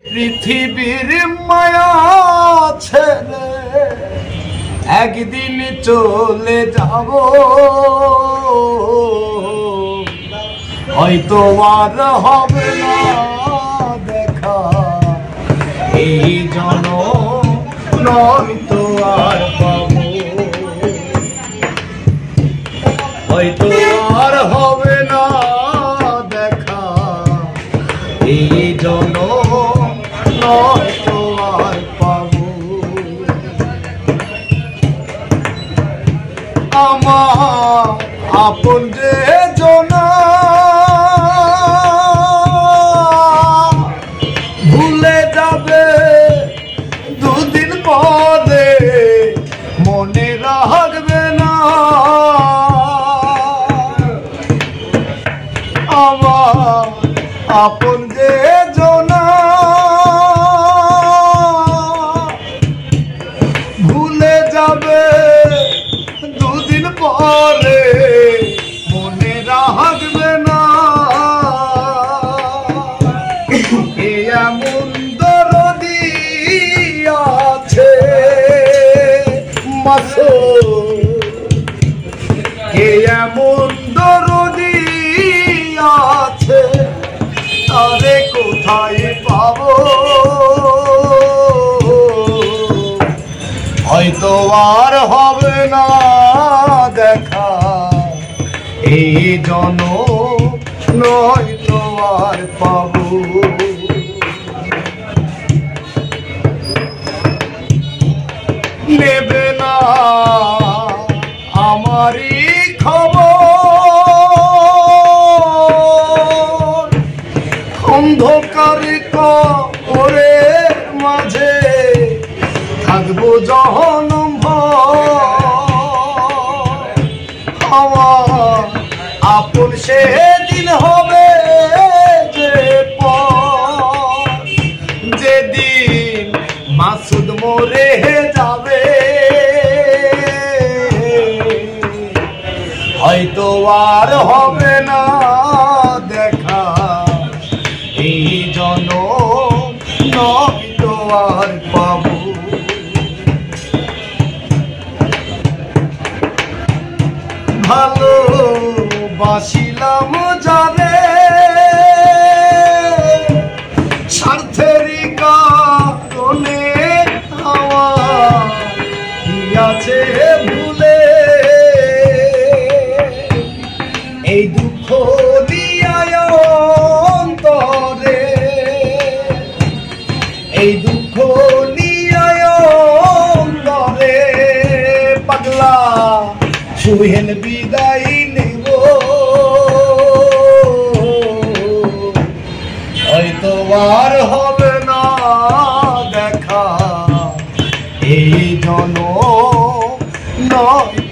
পৃথিবীর মায়া ছেড়ে একদিন চলে যাব, হয়তো আর হবে না দেখা এই জনম, নয়তো আর পাবো, হয়তো আর হবে না দেখা এই জনম, নয়তো আর পাবো। আমার আপন যে জনা ভুলে যাবে দুদিন পরে, মনে রাখবে না আমার আপন যে জনা ভুলে যাবে দুদিন পরে, মনে রাখবে না এমন দরদি আছে মাসো, এমন দরদি আছে তারে কোথায় পাবো, হয়তো আর হবে না দেখা এই জনম, নয়তো আর পাবো। নেবে না আমারই খবর, অন্ধকার করে মাঝে থাকবো জহনম ভর, আমার আপন সেদিন হবে যে পর, যেদিন মাসুদ মরে যাবে, হয়তো আর হবে না দেখা এই জনম, নয়তো আর পাবো। ভালোবাসিলাম যারে স্বার্থের কারণে, আমার কি আছে ভুলে এই দুঃখ দিয়ায় অন্তরে, এই দুঃখ নিয়ায় অন্তরে পাগলা সুহেল বিদায় নেব, হয়তো আর হবে না দেখা এই জনম, নয়